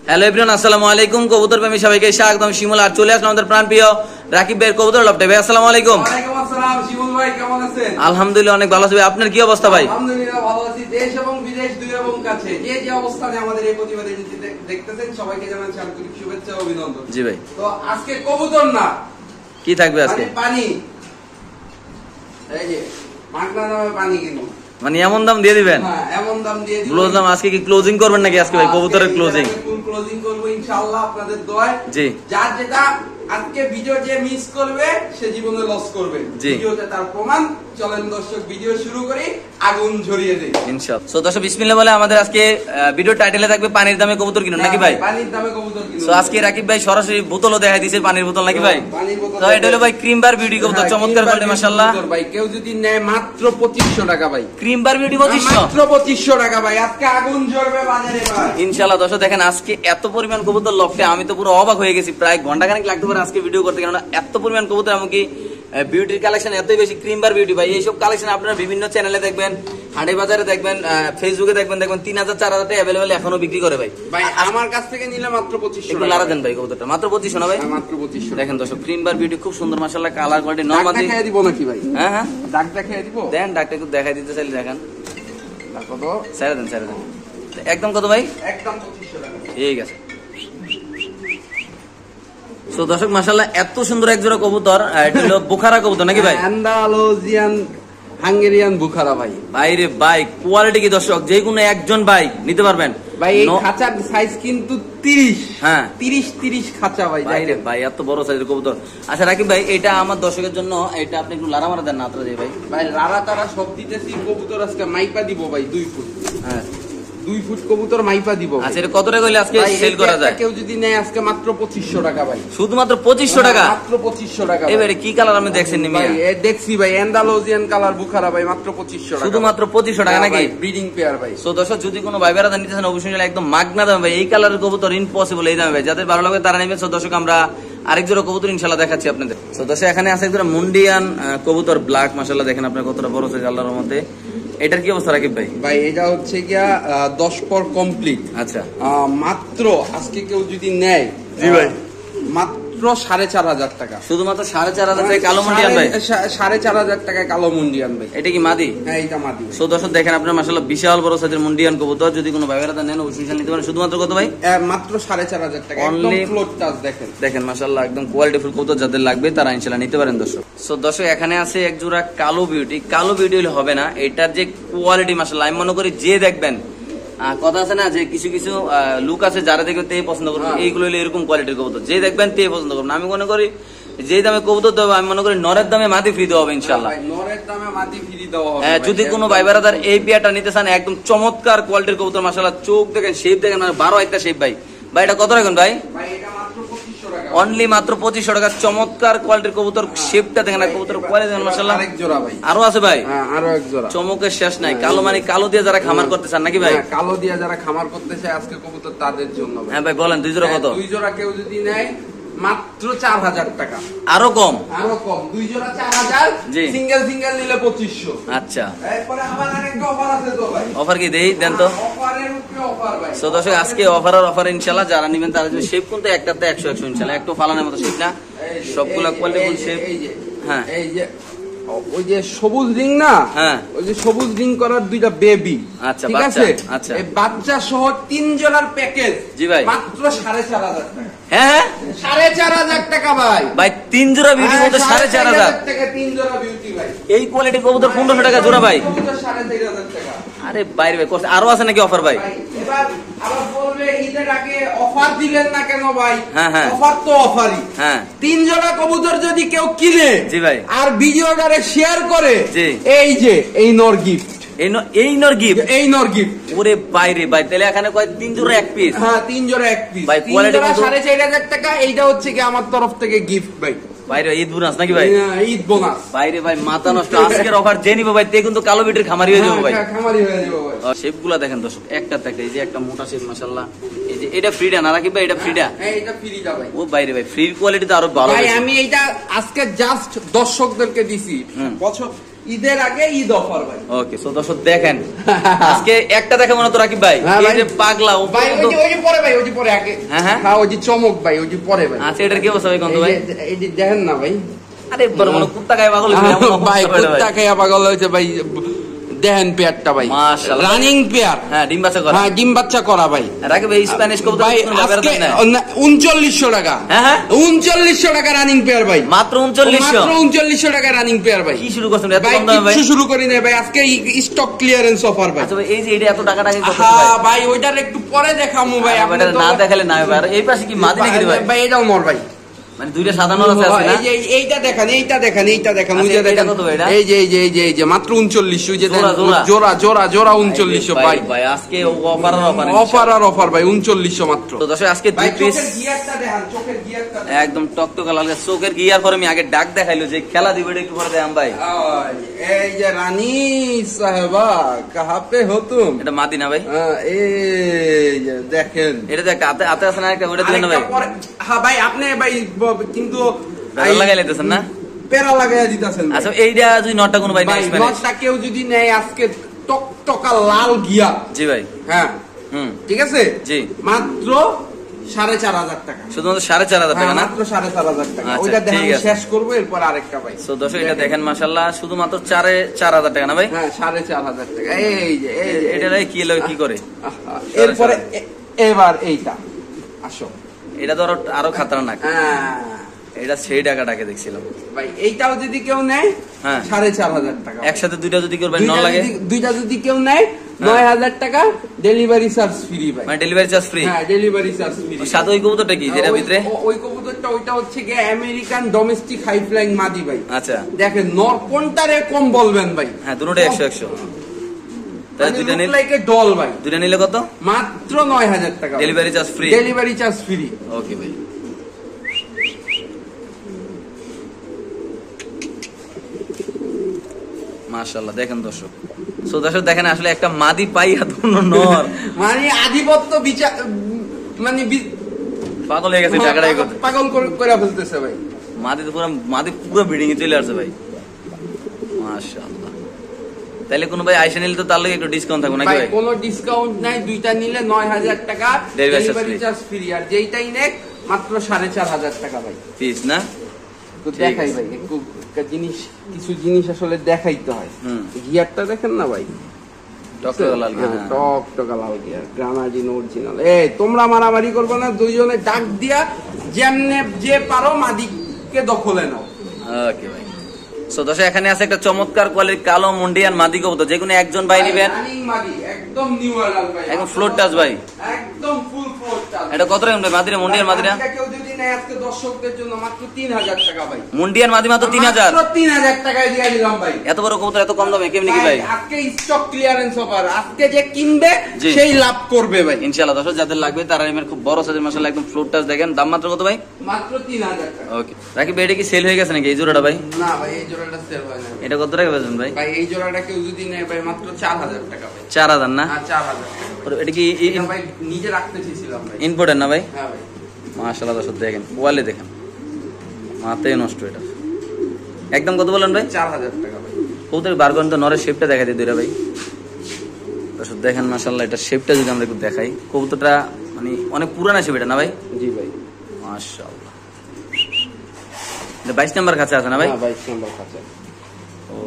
Hello everyone, আসসালামু আলাইকুম। কবুতর প্রেমী সবাইকে স্বাগতম। শিমুল আর চলে আসলাম আমাদের প্রাণপ্রিয় রাকিব ভাইয়ের কবুতর লফটে। ভাই আসসালামু আলাইকুম। ওয়ালাইকুম আসসালাম। শিমুল ভাই কেমন আছেন? আলহামদুলিল্লাহ অনেক ভালো আছি ভাই, আপনার কি অবস্থা ভাই? আলহামদুলিল্লাহ ভালো আছি। দেশ এবং বিদেশ দুই এবং কাছে যে যে অবস্থানে আমাদের এই প্রতিবেদন দেখতেছেন সবাইকে জানাচ্ছি আন্তরিক শুভেচ্ছা ও অভিনন্দন। জি ভাই। তো আজকে কবুতর না, কি থাকবে আজকে? পানি। এই যে মাগনা দামে পানি কিনো, মানে এমন দাম দিয়ে দিবেন? হ্যাঁ, এমন দাম দিয়ে দিবেন। বুঝলাম। আজকে কি ক্লোজিং করবেন নাকি আজকে ভাই? কবুতরের ক্লোজিং, ফুল ক্লোজিং করব ইনশাআল্লাহ আপনাদের দোয়ায়। জি। যার যেটা আজকে ভিডিও যে মিস করবে সে জীবনে লস করবে, ভিডিওতে তার প্রমাণ। চলেন দর্শক ভিডিও শুরু করি, আগুন ঝরিয়ে দেই ইনশাআল্লাহ। সো দর্শক বিসমিল্লাহ বলে আমাদের আজকে ভিডিও টাইটেলে থাকবে পানির দামে কবুতর কিনুন, নাকি ভাই? পানির দামে কবুতর কিনুন। সো আজকে রাকিব ভাই সরাসরি বোতলও দেখাই দিয়েছে, পানির বোতল, নাকি ভাই? পানির বোতল। তো এটা হলো ভাই ক্রিম বার বিউটি কবুতর, চমৎকার কোয়ালিটি মাশাআল্লাহ ভাই। কেউ যদি নেয় মাত্র 2500 টাকা ভাই। ক্রিম বার বিউটি 2500, মাত্র 2500 টাকা ভাই। আজকে আগুন ঝরবে বাজারে ভাই ইনশাআল্লাহ। দর্শক দেখেন আজকে এত পরিমাণ কবুতর লফটে, আমি তো পুরো অবাক হয়ে গেছি। প্রায় ঘন্টাখানেক লাগতে পারে আজকে ভিডিও করতে, কারণ এত পরিমাণ কবুতর। এমনকি বিউটির কালেকশন এতই বেশি, ক্রিম বার বিউটি ভাই। এইসব কালেকশন আপনারা বিভিন্ন চ্যানেলে দেখবেন, হাটে বাজারে দেখবেন, ফেসবুকে দেখবেন 3000 4000 টাকা অ্যাভেলেবল এখনো বিক্রি করে ভাই। ভাই আমার কাছ থেকে নিলে মাত্র 2500 একটু লারা দেন ভাই কবুতরটা। মাত্র 2500 না ভাই? মাত্র 2500। দেখেন দর্শক ক্রিম বার বিউটি খুব সুন্দর মাশাআল্লাহ, কালার কোয়ালিটি নরমালি। দেখাই দিব নাকি ভাই? হ্যাঁ হ্যাঁ, দাগ দেখাই দিব। দেন ডাকটা একটু দেখাই দিতে চাইলে দেখেন। কত? ছেড়ে দেন। একদম কত ভাই? একদম 2500 টাকা। ঠিক আছে। সো দর্শক মাশাআল্লাহ এত সুন্দর এক জোড়া কবুতর, এটা হলো বুখারা কবুতর, নাকি ভাই? আন্দালুজিয়ান হাঙ্গেরিয়ান বুখারা ভাই। ভাইরে ভাই কোয়ালিটি কি দর্শক, যে কোনো একজন ভাই নিতে পারবেন ভাই। এই খাঁচার সাইজ কিন্তু 30। হ্যাঁ 30 খাঁচা ভাই। ভাইরে ভাই এত বড় সাইজের কবুতর। আচ্ছা রাকিব ভাই, এটা আমার দর্শকের জন্য এটা আপনি একটু লারা মারা দেন না আতরা দিয়ে ভাই। ভাই লারা তারা সব দিতেছি। কবুতর আজকে মাইপা দিব ভাই 2 ফুট। হ্যাঁ 2 ফুট কবুতর মাইপা দিব। আচ্ছা এটা কত টাকা হইলে আজকে সেল করা যায়? কেউ যদি নেয় আজকে মাত্র 2500 টাকা ভাই। শুধুমাত্র 2500 টাকা? মাত্র 2500 টাকা। এবারে কি কালার আপনি দেখছেন নি মিয়া? ভাই দেখছি ভাই, আন্দালুজিয়ান কালার বুখারা ভাই, মাত্র 2500 টাকা। শুধুমাত্র 2500 টাকা নাকি? ব্রিডিং পেয়ার ভাই। সো দর্শক যদি কোনো ভাই বেড়াতে নিতেছেন অবশ্যই একদম মাগনা দামে ভাই। এই কালারের কবুতর ইম্পসিবল এই দামে ভাই। যাদের ভালো লাগে তারা নেবেন। সো দর্শক আমরা আরেক জোড়া কবুতর ইনশাআল্লাহ দেখাচ্ছি আপনাদের। সো দর্শক এখানে আছে একজোড়া মুন্ডিয়ান কবুতর ব্ল্যাক, মাশাআল্লাহ দেখেন আপনার কতটা বড় সাইজ আল্লাহর রহমতে। এটার কি অবস্থা রাকিব ভাই? ভাই এটা হচ্ছে গিয়া 10 পর কমপ্লিট। আচ্ছা মাত্র আজকে কেউ যদি নেয়, জি ভাই, মাত্র 4500 টাকা। শুধুমাত্র 4500 টাকায় কালো মুন্ডিয়ান ভাই। 4500 টাকায় কালো মুন্ডিয়ান ভাই। এটা কি মাদি? হ্যাঁ এটা মাদি। সো দর্শক দেখেন আপনার মাশাআল্লাহ বিশাল বড় সাইজের মুন্ডিয়ান কবুতর। যদি কোনো ভাই বেড়াতে নেন অবশ্যই নিতে পারেন। শুধুমাত্র কত ভাই? মাত্র 4500 টাকা। একদম ফ্লোট টাচ দেখেন। দেখেন মাশাআল্লাহ একদম কোয়ালিটিফুল কবুতর, যাদের লাগবে তারা ইনশাআল্লাহ নিতে পারেন দর্শক। সো দর্শক এখানে আছে এক জোড়া কালো বিউটি। কালো বিউটি হলে হবে না, এটার যে কোয়ালিটি মাশাআল্লাহ, আমি মনে করি যে দেখবেন, কথা আছে না যে কিছু কিছু লুক আছে যারা দেখবেন তে পছন্দ করবেন। এইগুলো হলো এরকম কোয়ালিটির কবুতর, যে দেখবেন তে পছন্দ করবেন। আমি মনে করি যে দামে কবুতর দেবো, আমি মনে করি নরের দামে মাদি ফ্রি দেওয়া হবে ইনশাআল্লাহ। নরের দামে মাদি ফ্রি দেওয়া হবে। যদি কোনো ভাই বেড়াদার এই পেয়ারটা নিতে চান, একদম চমৎকার কোয়ালিটির কবুতর মাশাআল্লাহ, চোখ দেখেন, শেপ দেখেন, মানে 12 একটা শেপ ভাই। ভাই এটা কত রাখুন ভাই? ভাই এটা মাত্র 2500 টাকা। অনলি মাত্র 2500 টাকা। চমৎকার কোয়ালিটির কবুতর, শেপটা দেখেন, কবুতর কোয়ালিটি দেখেন মাশাআল্লাহ। আরেক জোড়া ভাই। আরো আছে ভাই? হ্যাঁ আরো এক জোড়া। চমকের শেষ নাই। কালো মানে কালো দিয়ে যারা খামার করতে চান, নাকি ভাই? হ্যাঁ কালো দিয়ে যারা খামার করতে চায় আজকে কবুতর তাদের জন্য ভাই। হ্যাঁ ভাই বলেন, 2 জোড়া কত? 2 জোড়া কেউ যদি নেয় মাত্র 4000 টাকা। আরো কম? আরো কম। 2 জোড়া 4000, সিঙ্গেল নিলে 2500। আচ্ছা এরপরে আবার আরেকটা অফার আছে তো ভাই। অফার কি দেই দেন তো? অফারের উপরে অফার ভাই। সো দর্শক আজকে অফার আর অফার ইনশাআল্লাহ, যারা নেবেন তারা যে শেপ কিন্তু একটাতে 100 ইনশাআল্লাহ, একটু ফালানোর মতো শেপ না, সবগুলা কোয়ালিটি শেপ। হ্যাঁ এই যে ওই যে সবুজ রিং না, হ্যাঁ ওই যে সবুজ রিং করার 2টা বেবি। আচ্ছা ঠিক আছে। আচ্ছা এই বাচ্চা সহ 3 জোড়ার প্যাকেজ। জি ভাই মাত্র 4500 টাকা। হ্যাঁ 4500 টাকা ভাই। ভাই 3 জোড়া বিউটি কত? 4500 টাকা 3 জোড়া বিউটি ভাই। এই কোয়ালিটি কবুতর 1500 টাকা জোড়া ভাই। 4500 টাকা। আরে বাইরে ভাই আরো আছে নাকি অফার ভাই? এবার আবার বলবে ঈদের আগে অফার দিলেন না কেন ভাই? হ্যাঁ হ্যাঁ অফার তো অফারই। হ্যাঁ 3 জোড়া কবুতর যদি কেউ কিনে, জি ভাই, আর ভিডিওটারে শেয়ার করে, জি এই যে এই নর গিফট, এই নর গিফট, এই নর গিফট। ওরে বাইরে ভাই, তাহলে এখানে কয় 3 জোড়া 1 পিস? হ্যাঁ 3 জোড়া 1 পিস ভাই। কোয়ালিটি 4500 টাকা। এইটা হচ্ছে কি আমার তরফ থেকে গিফট ভাই। বাইরে ঈদ বোনাস নাকি ভাই? ঈদ বোনাস। বাইরে ভাই মাথা নষ্ট। আজকের অফার যে নিব ভাই তে কিন্তু কালো বিটের খামারি হয়ে যাবে ভাই। খামারি হয়ে যাবে ভাই। শেপগুলা দেখেন দর্শক, একটা থেকে এই যে একটা মোটা শেপ মাশাআল্লাহ। এই যে এটা ফ্রিডা না রাকিব ভাই? এটা ফ্রিডা। হ্যাঁ এটা ফ্রিডা ভাই। ও বাইরে ভাই ফ্রির কোয়ালিটি তো আরো ভালো ভাই। আমি এইটা আজকে জাস্ট দর্শকদেরকে দিছি। বছর ঈদের আগে ঈদ অফার ভাই। ওকে, সো দর্শক দেখেন আজকে একটা দেখাবো না তো রাকিব ভাই, এই যে পাগলা ভাই ওই যে পরে ভাই, ওই যে পরে আগে। হ্যাঁ ওই যে চমক ভাই, ওই যে পরে ভাই। আচ্ছা এটার কি অবস্থা ভাই, কোন ভাই? এই যে দেখেন না ভাই, আরে বড় বড় কুত্তা গায়ে পাগল হইছে ভাই, কুত্তা গায়ে পাগল হইছে ভাই। দেখেন পেয়ারটা ভাই, মাশাআল্লাহ রানিং পেয়ার। হ্যাঁ ডিম বাচ্চা করা, হ্যাঁ ডিম বাচ্চা করা ভাই। রাকিব ভাই স্প্যানিশ কবুতর ভাই কোনো ব্যাপার আজকে না। 3900 টাকা। হ্যাঁ 3900 টাকা রানিং পেয়ার ভাই, মাত্র 3900। মাত্র 3900 টাকা রানিং পেয়ার ভাই। কি শুরু করছেন এত ভাই? কম দামে ভাই? কিছু শুরু করি না ভাই, আজকে স্টক ক্লিয়ারেন্স অফার ভাই। আচ্ছা ভাই এই যে এটা এত টাকা টাকা কত হ্যাঁ ভাই, ওইটার একটু পরে দেখামু ভাই। আপনি তো না দেখালে না ভাই। আর এই পাশে কি মাদি নাকি ভাই? ভাই এটাও নর ভাই, মানে দুইটা সাজানো আছে না? এই যে এইটা দেখেন, এইটা দেখেন, এইটা দেখেন, ওই যে আচ্ছা, এটা দেখেন, কত ভাই এটা? এই যে এই যে এই যে এই যে মাত্র 3900। ওই যে জোড়া, জোড়া। জোড়া জোড়া জোড়া 3900 ভাই। ভাই আজকে অফার আর অফার অফার আর অফার ভাই, 3900 মাত্র। তো দর্শক আজকে ভাই দুই পিস চোখের গিয়ারটা দেখেন, চোখের গিয়ারটা একদম টকটকা লাল চোখের গিয়ার পরে আমি আগে ডাক দেখাইলো যে খেলা দিবে একটু পরে দেখাম ভাই। এই যে রানী সাহেবা কাহা পে হো তুম। এটা মাদি না ভাই? এই যে দেখেন, এটা দেখ হাতে হাতে আছে না একটা, ওটা দিবেন না ভাই? হ্যাঁ ভাই আপনি ভাই কিন্তু বেড়া লাগাই লাইতেছেন না? পেরা লাগাইয়া দিতেছেন। আচ্ছা এইটা যদি নটটা কোনো ভাই ভাই নেই স্প্যানিশ? নটটা কেউ যদি নেয় আজকে টকটকা লাল গিয়া, জি ভাই। হ্যাঁ ঠিক আছে, জি মাত্র 4500 টাকা। শুধুমাত্র 4500 টাকা না? মাত্র 4500 টাকা। আচ্ছা, ওইটা দেখেন ঠিক আছে। শেষ করবো, এরপর আরেকটা ভাই। সো দর্শক এটা দেখেন মাশাআল্লাহ শুধুমাত্র 4000 টাকা না ভাই? হ্যাঁ 4500 টাকা। এই যে এই যে এটা কি লাগে কি করে? এরপরে এবার এইটা আসো, এটা তো আরো খাতরনাক। হ্যাঁ এটা সেই টাকাটাকে দেখছিলাম ভাই। এইটাও যদি কেউ নেয় হ্যাঁ 4500 টাকা। একসাথে দুইটা যদি করবেন ন লাগে, দুইটা যদি কেউ নেয় 9000 টাকা, ডেলিভারি চার্জ ফ্রি ভাই। মানে ডেলিভারি চার্জ ফ্রি? হ্যাঁ ডেলিভারি চার্জ ফ্রি। সাথে ওই কবুতরটা কি যেটা ভিতরে? ওই কবুতরটা ওইটা হচ্ছে কি আমেরিকান ডোমেস্টিক হাই ফ্লাইং মাদি ভাই। আচ্ছা দেখেন নর কোনটারে কম বলবেন ভাই? হ্যাঁ দুটোটা 100 তাহলে দুইটা নিলে লাইক এ ডল ভাই। দুইটা নিলে কত? মাত্র 9000 টাকা, delivery charge free? Delivery charge free. Okay ভাই। মাশাআল্লাহ দেখেন দর্শক, সো দর্শক দেখেন আসলে একটা মাদি পাইয়া দুনো নর মানে আধিপত্য বিচার মানে পাগল হয়ে গেছে টাকাটাই করতে, পাগল করে ফেলতেছে ভাই। মাদি পুরো বিল্ডিং এ চলে আসছে ভাই। মাশাআল্লাহ। তাহলে কোন ভাই আইসা নিলে তো তার লগে একটু ডিসকাউন্ট থাকবে নাকি ভাই? কোনো ডিসকাউন্ট নাই, দুইটা নিলে 9000 টাকা, ডেলিভারি চার্জ ফ্রি। আর যেইটাই নেক মাত্র 4500 টাকা ভাই পিস না? তো দেখাই ভাই একটু জিনিস, কিছু জিনিস আসলে দেখাইতে হয়। গিয়ারটা দেখেন না ভাই, টকটকা লাল গিয়ার। টকটকা লাল গিয়ার, গ্রানাডিন অরিজিনাল। এই তোমরা মারামারি করবে না, দুইজনে ডাক দিয়া যেমনে যে পারো মাদিকে দখলে নাও। ওকে ভাই। সো দর্শক এখানে আছে একটা চমৎকার কোয়ালিটির কালো মুন্ডিয়ান মাদি কবুতর, যেকোনো একজন ভাই নেবেন। রানিং মাদি একদম নিউ অ্যাডাল্ট ভাই, একদম ফ্লোর টাচ ভাই, একদম ফুল ফ্লোর টাচ। এটা কত টাকা মাদিরা? মুন্ডিয়ান মাদিরা কেউ যদি নেয় আজকে দর্শকদের জন্য মাত্র 3000 টাকা ভাই। মুন্ডিয়ান মাদি মাত্র 3000? মাত্র 3000 টাকায় দিয়ে দিলাম ভাই। এত বড় কবুতর এত কম দামে কেমনি কি ভাই? আজকে স্টক ক্লিয়ারেন্স অফার, আজকে যে কিনবে সেই লাভ করবে ভাই ইনশাআল্লাহ। দর্শক যাদের লাগবে তারা এর খুব বড় সাইজের মাশাআল্লাহ একদম ফ্লোর টাচ দেখেন। দাম মাত্র কত ভাই? মাত্র 3000 টাকা। ওকে রাকিব ভাই, এটা কি সেল হয়ে গেছে নাকি এই জোড়াটা ভাই? না ভাই এই জোড়াটা সেল হয় না। এটা কত টাকা বেচবেন ভাই? ভাই এই জোড়াটা কেউ যদি নেয় ভাই মাত্র 4000 টাকা ভাই। 4000 না? হ্যাঁ 4000 টাকা। এটা কি ভাই নিজে রাখতে চেয়েছিলাম ভাই। ইম্পোর্টেড না ভাই? হ্যাঁ ভাই। মাশাআল্লাহ দর্শক দেখেন কোয়ালিটি দেখেন, মাথায় নষ্ট এটা। একদম কত বলেন ভাই? 4000 টাকা ভাই। কবুতর বার করেন তো, নরের শেপটা দেখা দিই দুইটা ভাই। দর্শক দেখেন মাশাআল্লাহ এটা শেপটা যদি আমরা একটু দেখাই, কবুতরটা মানে অনেক পুরানা শেপ এটা না ভাই? জি ভাই মাশাআল্লাহ। এটা 22 নাম্বার কাছে আছে না ভাই? হ্যাঁ 22 নাম্বার কাছে।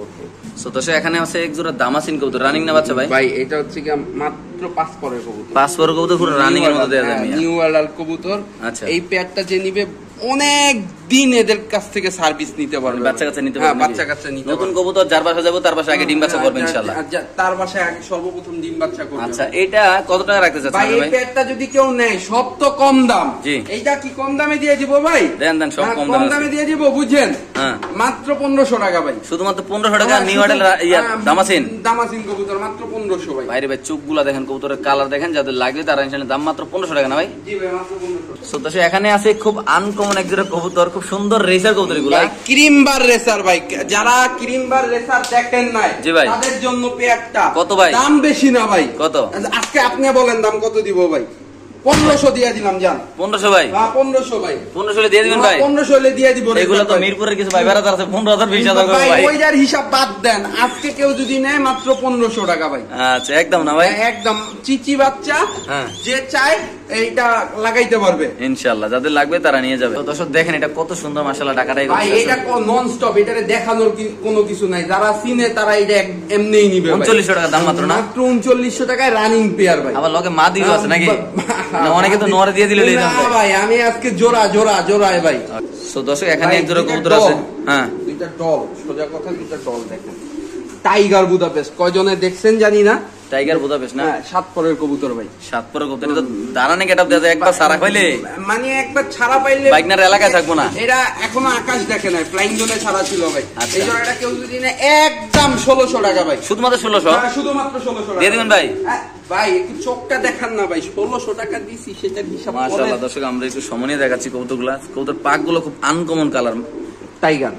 ওকে। সো দর্শক এখানে আছে এক জোড়া দামাসিন কবুতর, রানিং না বাচ্চা ভাই? ভাই এটা হচ্ছে কি মাত্র 5 পরের কবুতর। 5 পরের কবুতর পুরো রানিং এর মধ্যে দেয়া যায়। নিউ অ্যাডাল্ট কবুতর। আচ্ছা। এই পেয়ারটা যে নিবে অনেক দিন এদের কাছ থেকে সার্ভিস নিতে পারবে, বাচ্চা কাচ্চা নিতে পারবে। বাচ্চা কাচ্চা নিতে পারবে। নতুন কবুতর যার বাসা যাব তার বাসা আগে ডিম বাচ্চা করবে ইনশাআল্লাহ। তার বাসায় আগে সর্বপ্রথম ডিম বাচ্চা করবে। আচ্ছা এটা কত টাকা রাখতে চাচ্ছেন ভাই? এই ভাই পেয়ারটা যদি কেউ নেয় সব তো কম দাম। জি। এইটা কি কম দামে দিয়ে দিব ভাই? দেন দেন সব কম দামে দিয়ে দিব, বুঝছেন? হ্যাঁ মাত্র 1500 টাকা ভাই। শুধুমাত্র 1500 টাকা নিউ মডেল দামাসিন? দামাসিন কবুতর মাত্র 1500 ভাই। ভাইরে ভাই চোখগুলা দেখেন, কবুতরের কালার দেখেন, যাদের লাগবে তারা ইনশাআল্লাহ দাম মাত্র 1500 টাকা না ভাই? জি ভাই মাত্র 1500। সো দর্শক এখানে আছে খুব আনকমন এক জোড়া কবুতর, খুব সুন্দর রেসার কবুতর এগুলা। ক্রিম বার রেসার ভাই, যারা ক্রিম বার রেসার দেখেন নাই জি ভাই তাদের জন্য পেয়ারটা কত ভাই? দাম বেশি না ভাই। কত? আজকে আপনি বলেন দাম কত দিব ভাই? 1500 দিয়ে দিলাম জান। 1500 ভাই? হ্যাঁ 1500 ভাই। 1500 দিয়ে দিবেন ভাই? 1500 দিয়ে দিব। এগুলো তো মিরপুরের কিছু ভাই বেড়া আছে 15000 20000 করে ভাই। ওইটার হিসাব বাদ দেন, আজকে কেউ যদি নেয় মাত্র 1500 টাকা ভাই। আচ্ছা একদম না ভাই? একদম চিচি বাচ্চা, হ্যাঁ যে চায় এইটা লাগাইতে পারবে ইনশাআল্লাহ, যাদের লাগবে তারা নিয়ে যাবে। তো দর্শক দেখেন এটা কত সুন্দর মাশাআল্লাহ টাকাটাই ভাই, এটা নন স্টপ, এটারে দেখানোর কোনো কিছু নাই, যারা চিনে তারা এটা এমনিই নিবে। 3900 টাকা দাম মাত্র না? মাত্র 3900 টাকায় রানিং পেয়ার ভাই। আবার লগে মা দিও আছে নাকি? না অনেকে তো নরে দিয়ে দিলে না ভাই, আমি আজকে জোড়ায় ভাই। সো দর্শক এখানে এক জোড়া কবুতর আছে। হ্যাঁ দুইটা ডল, সোজা কথা দুইটা ডল দেখেন। টাইগার বুদাপেস্ট কয়জনে দেখছেন জানি না। টাইগার বুদাপেস্ট না? 7 পরের কবুতর ভাই। 7 পরের কবুতর তো দাঁড়ানে গেটআপ দেয়া যায়, একবার সারা খাইলে মানে একবার ছাড়া পাইলে বাইকনার এলাকায় থাকবো না। এটা এখনো আকাশ দেখে নাই, ফ্লাইং জোনে ছাড়া ছিল ভাই। আচ্ছা। এই জোড়াটা কেউ যদি না একদম 1600 টাকা ভাই। শুধুমাত্র 1600? হ্যাঁ শুধুমাত্র 1600 টাকা দিয়ে দিবেন ভাই? ভাই একটু চোখটা দেখান না ভাই, 1600 টাকা দিছি সেটার হিসাব করেন। মাশাআল্লাহ দর্শক আমরা একটু সময় দেখাচ্ছি কবুতরগুলা। কবুতর পাকগুলো খুব আনকমন কালার, টাইগার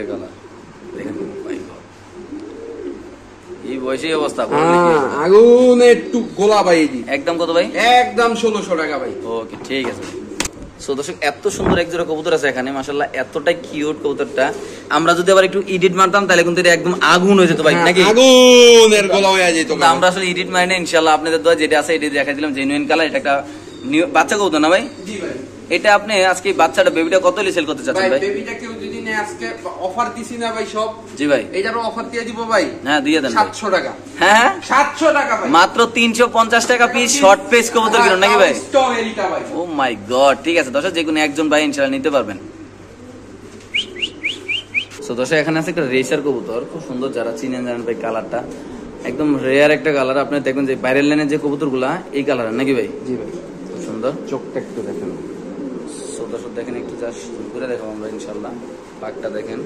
কালার দেখেন ভাই। এই বয়সে অবস্থা আগুন একটু গোলা ভাই। একদম কত ভাই? একদম 1600 টাকা ভাই। ওকে ঠিক আছে। সো দর্শক এত সুন্দর এক জোড়া কবুতর আছে এখানে মাশাআল্লাহ, এতটাই কিউট কবুতরটা। আমরা যদি আবার একটু এডিট মারতাম তাহলে কিন্তু এটা একদম আগুন হয়ে যেত ভাই নাকি? আগুনের গোলা হয়ে যেত। আমরা আসলে এডিট মারি না, ইনশাআল্লাহ আপনাদের দোয়া যেটা আছে এডিট দেখাই দিলাম। জেনুইন কালার, এটা একটা বাচ্চা কবুতর না ভাই? জি ভাই। এটা আপনি আজকে বাচ্চাটা বেবিটা কত সেল করতে চাচ্ছেন ভাই? বেবিটা কেউ যদি নেয় আজকে অফার দিছি না ভাই সব। জি ভাই। এটারও অফার দিয়ে দিব ভাই। হ্যাঁ দিয়ে দেন। 700 টাকা। হ্যাঁ 700 টাকা ভাই। মাত্র 350 টাকা পিস শর্ট পেস কবুতর কিনুন নাকি ভাই? স্ট্রবেরিটা ভাই। ও মাই গড, ঠিক আছে দর্শক যে কোনো একজন ভাই ইনশাআল্লাহ নিতে পারবেন। সো দর্শক এখানে আছে একটা রেসার কবুতর, খুব সুন্দর, যারা চিনেন জানেন ভাই কালারটা একদম রেয়ার একটা কালার। আপনি দেখবেন যে ভাইরাল লাইনের যে কবুতরগুলা এই কালারের নাকি ভাই? জি ভাই। খুব সুন্দর, চোখটা একটু দেখেন। সো দর্শক দেখেন একটু জাস্ট ঘুরে দেখাবো আমরা ইনশাআল্লাহ। পাকটা দেখেন,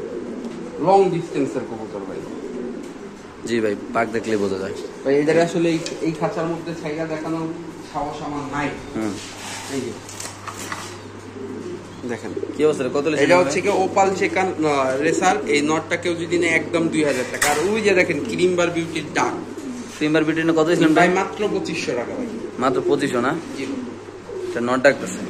লং ডিসটেন্সের কবুতর ভাই। জি ভাই পাক দেখলে বোঝা যায় ভাই। এদের আসলে এই খাঁচার মধ্যে ছাইরা দেখানোর সাহস আমার নাই। এই যে দেখেন কি অবস্থা, কত? এটা হচ্ছে কি ওপাল চেকান রেসার। এই নটটা কেউ যদি না একদম 2000 টাকা। আর ওই যে দেখেন ক্রিমবার বিউটির ডাক, ক্রিমবার বিউটির কত ছিলেন ভাই? মাত্র 2500 টাকা ভাই। মাত্র 2500 না? জি। এটা নট ডাকতেছে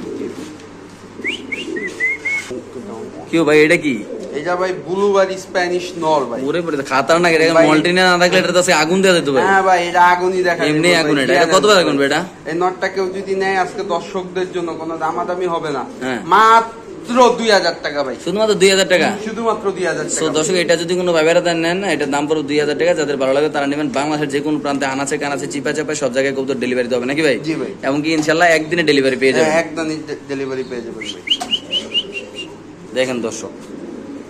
কি ভাই? এটা কি? এটা ভাই ব্লুবারি স্প্যানিশ নর ভাই। ওরে পড়ে খাতার না এটা মল্টিনা না থাকলে এটা তো আগুন দেয়া যেত ভাই। হ্যাঁ ভাই, এটা আগুনই দেখা এমনি আগুন। এটা কত টাকা কোন এটা? এই নটটা কেউ যদি নেয় আজকে দর্শকদের জন্য কোনো দামাদামি হবে না, হ্যাঁ মাত্র 2000 টাকা ভাই। শুধুমাত্র 2000 টাকা? শুধুমাত্র 2000 টাকা। সো দর্শক এটা যদি কোনো ভাইবেরা নেন না, এটার দাম পড়বে 2000 টাকা। যাদের ভালো লাগে তারা নেবেন। বাংলাদেশের যে কোনো প্রান্তে আনাচে কানাচে চিপা চাপা সব জায়গায় কবুতর ডেলিভারি দেবে নাকি ভাই? জি ভাই। এমনকি ইনশাআল্লাহ একদিনে ডেলিভারি পেয়ে যাবেন। একদিনে ডেলিভারি পেয়ে যাবেন ভাই। দেখেন দর্শক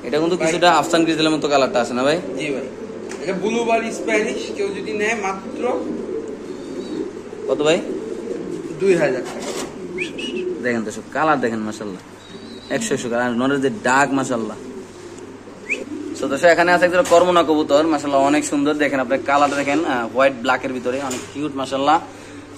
এটা কিন্তু কিছুটা আফসান গ্রিজেলের মতো কালারটা আছে না ভাই? জি ভাই। এটা ব্লুবারি স্প্যানিশ, কেউ যদি নেয় মাত্র কত ভাই? 2000 টাকা। দেখেন দর্শক কালার দেখেন মাশাআল্লাহ 100 কালার, নরের যে ডাক মাশাআল্লাহ। সো দর্শক এখানে আছে একটা কর্মনা কবুতর মাশাআল্লাহ, অনেক সুন্দর। দেখেন আপনি কালারটা দেখেন, হোয়াইট ব্ল্যাকের ভিতরে অনেক কিউট মাশাআল্লাহ।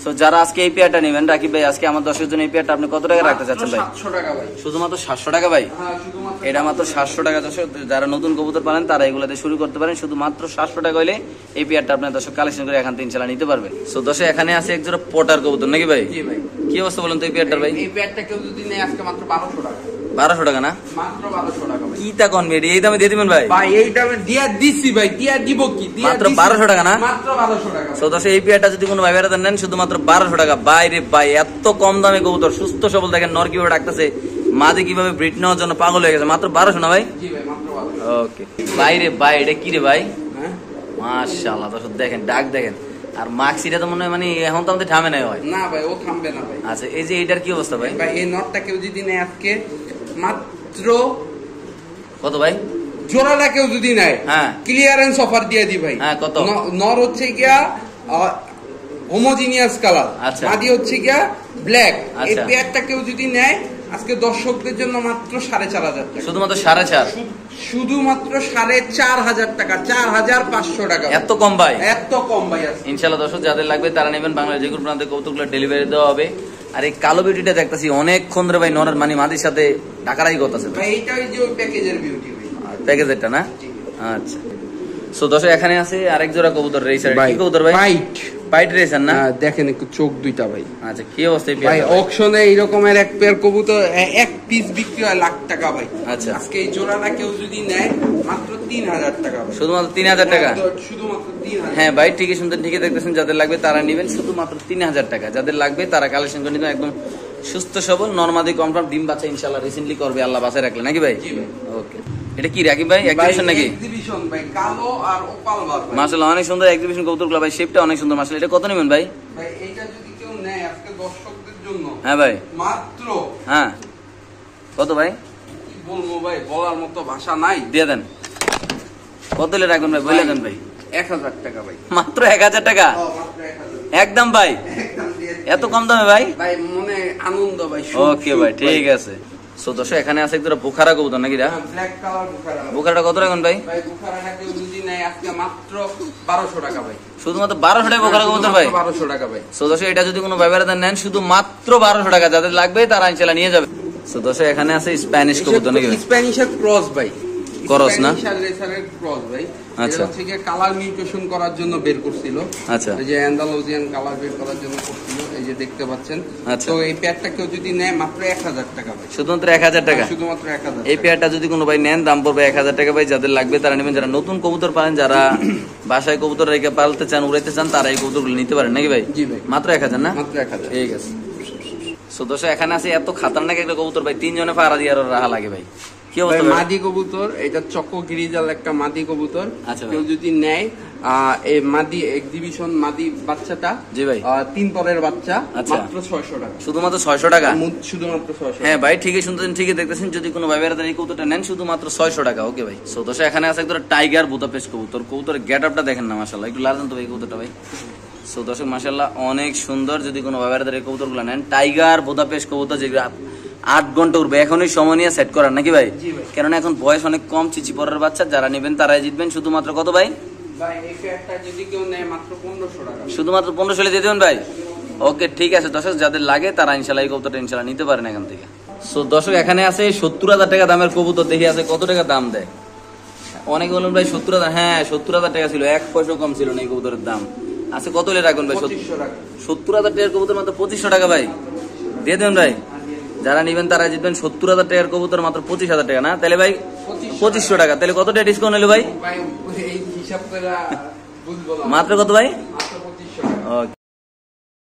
সো যারা আজকে এই পেয়ারটা নেবেন, রাকিব ভাই আজকে আমার দর্শকের জন্য এই পেয়ারটা আপনি কত টাকা রাখতে চাচ্ছেন ভাই? 700 টাকা ভাই। শুধুমাত্র 700 টাকা ভাই? হ্যাঁ শুধুমাত্র এটা মাত্র 700 টাকা দর্শক। যারা নতুন কবুতর পালেন তারা এগুলাতে শুরু করতে পারেন। শুধুমাত্র 700 টাকা হইলে এই পেয়ারটা আপনার দর্শক কালেকশন করে এখান থেকে ইনশাআল্লাহ নিতে পারবেন। সো দর্শক এখানে আছে এক জোড়া পটার কবুতর নাকি ভাই? জি ভাই। কি অবস্থা বলেন তো এই পেয়ারটার ভাই? এই পেয়ারটা কেউ যদি নেয় আজকে মাত্র 1200 টাকা। 1200 টাকা না? মাত্র 1200 টাকা ভাই। কি তা কনভেরি এই দামে দিয়ে দিবেন ভাই? ভাই এই দামে দিয়া দিছি ভাই, দিয়া দিব কি? দিয়া মাত্র 1200 টাকা না? মাত্র 1200 টাকা। সো দর্শক এই পেয়ারটা যদি কোনো ভাই বেড়াতে নেন শুধুমাত্র 1200 টাকা। বাইরে ভাই এত কম দামে কবুতর, সুস্থ সবল, দেখেন নর কিভাবে ডাকতেছে, মাঝে কিভাবে ব্রিড নেওয়ার জন্য পাগল হয়ে গেছে। মাত্র 1200 না ভাই? জি ভাই মাত্র 1200। ওকে বাইরে ভাই এটা কি রে ভাই? হ্যাঁ মাশাআল্লাহ দর্শক দেখেন ডাক দেখেন। আর মাক্সিটা তো মনে হয় মানে এখন তো আমাদের থামে নাই হয় না ভাই, ও থামবে না ভাই। আচ্ছা এই যে এটার কি অবস্থা ভাই? ভাই এই নটটা কেউ যদি নেয় আজকে মাত্র কত ভাই? জোড়াটা কেউ যদি নেয়, হ্যাঁ ক্লিয়ারেন্স অফার দিয়ে দি ভাই। হ্যাঁ কত? নর হচ্ছে গিয়া হোমোজিনিয়াস কালার, আচ্ছা। মাদি হচ্ছে গিয়া ব্ল্যাক। এই আচ্ছা। পেয়ারটা কেউ যদি নেয় আজকে দর্শকদের জন্য মাত্র 4500 টাকা। শুধুমাত্র 4.5? শুধুমাত্র 4500 টাকা, 4500 টাকা। এত কম ভাই? এত কম ভাই আছে। ইনশাআল্লাহ দর্শক যাদের লাগবে তারা নেবেন। বাংলাদেশ যে কোনো প্রান্তে কৌতুকগুলো ডেলিভারি দেওয়া হবে। আর এই কালো বিউটিটা দেখতেছি অনেকক্ষণ ধরে ভাই নরের মানে মাদির সাথে টাকারাই করতেছে ভাই। এইটাই যে ওই প্যাকেজের বিউটি ভাই, প্যাকেজেরটা না? আচ্ছা সো দর্শক এখানে আছে আরেক জোড়া কবুতর রেসার। কি কবুতর ভাই? পাইট রেছেন না? দেখেন একটু চোখ দুইটা ভাই। আচ্ছা কি অবস্থা ভাই? অকশনে এইরকমের এক পেয়ার কবুতর এক পিস বিক্রি হয় লাখ টাকা ভাই। আচ্ছা আজকে এই জোড়াটা কেউ যদি নেয় মাত্র 3000 টাকা ভাই। শুধুমাত্র 3000 টাকা? শুধুমাত্র 3000। হ্যাঁ ভাই ঠিকই শুনতেন, ঠিকই দেখতেছেন। যাদের লাগবে তারা নেবেন শুধুমাত্র 3000 টাকা। যাদের লাগবে তারা কালেকশন করে নিবেন। একদম সুস্থ সবল নরমাদি কনফার্ম ডিম বাচ্চা ইনশাআল্লাহ রিসেন্টলি করবে, আল্লাহ বাসায় রাখলে নাকি ভাই? জি ভাই। ওকে, এটা কি রাকিব ভাই এক্সিবিশন নাকি? এক্সিবিশন ভাই, কালো আর ওপাল বার ভাই। মাশাআল্লাহ অনেক সুন্দর এক্সিবিশন কবুতরগুলো ভাই, শেপটা অনেক সুন্দর মাশাআল্লাহ। এটা কত নেবেন ভাই? ভাই এইটা যদি কেউ নেয় আজকে দর্শকদের জন্য, হ্যাঁ ভাই মাত্র, হ্যাঁ কত ভাই? কি বলবো ভাই, বলার মতো ভাষা নাই। দিয়ে দেন। কত হলে রাখবেন ভাই বলে দেন ভাই। 1000 টাকা ভাই। মাত্র 1000 টাকা? মাত্র 1000 একদম ভাই? একদম দিয়ে এত কম দামে ভাই? ভাই মনে আনন্দ ভাই। ওকে ভাই ঠিক আছে। সো দর্শক এখানে আছে একটা বোখারা কবুতর নাকি? Black colour Bukhara. বোখারাটা কত রাখবেন ভাই? ভাই বুখারাটা কেউ যদি নেয় আজকে মাত্র 1200 টাকা ভাই। শুধুমাত্র 1200 টাকা বোখারা কবুতর ভাই? 1200 টাকা ভাই। সো দর্শক এটা যদি কোনো ব্যবহার নেন শুধু মাত্র 1200 টাকা। যাদের লাগবে তারা ইনশাআল্লাহ নিয়ে যাবে। সো দর্শক এখানে আছে স্প্যানিশ কবুতর নাকি? স্প্যানিশের ক্রস ভাই। ক্রস না? স্প্যানিশ আর রেসারের ক্রস ভাই। আচ্ছা। এটা থেকে কালার মিউটেশন করার জন্য বের করছিল। আচ্ছা। এই যে অ্যান্ডালুজিয়ান কালার বের করার জন্য করছিল, এই যে দেখতে পাচ্ছেন। আচ্ছা। তো এই পেয়ারটা কেউ যদি নেয় মাত্র 1000 টাকা ভাই। শুধুমাত্র 1000 টাকা? শুধুমাত্র 1000। এই পেয়ারটা যদি কোনো ভাই নেন দাম পড়বে 1000 টাকা ভাই। যাদের লাগবে তারা নেবেন। যারা নতুন কবুতর পালেন, যারা বাসায় কবুতর রেখে পালতে চান, উড়াইতে চান, তারা এই কবুতরগুলো নিতে পারেন নাকি ভাই? জি ভাই। মাত্র 1000 না? মাত্র 1000। ঠিক আছে। সো দর্শক এখানে আছে এত খাতারনাক একটা কবুতর ভাই, 3 জনে পাড়া দিয়ে রাহা লাগে ভাই। কি অবস্থা ভাই? মাদি কবুতর, এটা চকো গ্রিজাল একটা মাদি কবুতর। আচ্ছা ভাই। কেউ যদি নেয় এই মাদি এক্সিবিশন মাদি বাচ্চাটা, জি ভাই 3 পরের বাচ্চা, আচ্ছা। মাত্র 600 টাকা। শুধুমাত্র 600 টাকা? শুধুমাত্র 600। হ্যাঁ ভাই ঠিকই শুনতেছেন, ঠিকই দেখতেছেন। যদি কোনো ভাই বেড়াতে এই কবুতরটা নেন শুধুমাত্র 600 টাকা। ওকে ভাই। সো দর্শক এখানে আছে একটা টাইগার বুদাপেস্ট কবুতর। কবুতরের গেটআপটা দেখেন না মাশাআল্লাহ, একটু লাগান তো ভাই কবুতরটা ভাই। সো দর্শক মাশাআল্লাহ অনেক সুন্দর। যদি কোনো ভাই বেড়াতে এই কবুতরগুলো নেন, টাইগার বুদাপেস্ট কবুতর, যেগুলো 8 ঘন্টা উঠবে, এখনই সময় নিয়ে সেট করার নাকি ভাই? জি ভাই। কারণ এখন বয়স অনেক কম, চিচি পরের বাচ্চা। যারা নেবেন তারাই জিতবেন। শুধুমাত্র কত ভাই? ভাই এই পেয়ারটা যদি কেউ নেয় মাত্র 1500 টাকা। শুধুমাত্র 1500 দিয়ে দেবেন ভাই? ওকে ঠিক আছে দর্শক, যাদের লাগে তারা ইনশাআল্লাহ এই কবুতরটা ইনশাআল্লাহ নিতে পারেন এখান থেকে। সো দর্শক এখানে আছে 70000 টাকা দামের কবুতর। দেখি আছে কত টাকা দাম দেয়। অনেকে বলুন ভাই 70000। হ্যাঁ 70000 টাকা ছিল, 1 পয়সা কম ছিল না এই কবুতরের দাম। আছে কত হলে রাখবেন ভাই? 2500 টাকা। 70000 টাকার কবুতর মাত্র 2500 টাকা ভাই দিয়ে দেবেন ভাই। যারা নিবেন তারা জিতবেন। 70000 টাকার কবুতর মাত্র 25000 টাকা না? তাহলে ভাই 2500 টাকা। তাহলে কত টাকা ডিসকাউন্ট হলো ভাই? ভাই এই হিসাব করে বুঝবো না। মাত্র কত ভাই? মাত্র 2500 টাকা। ওকে।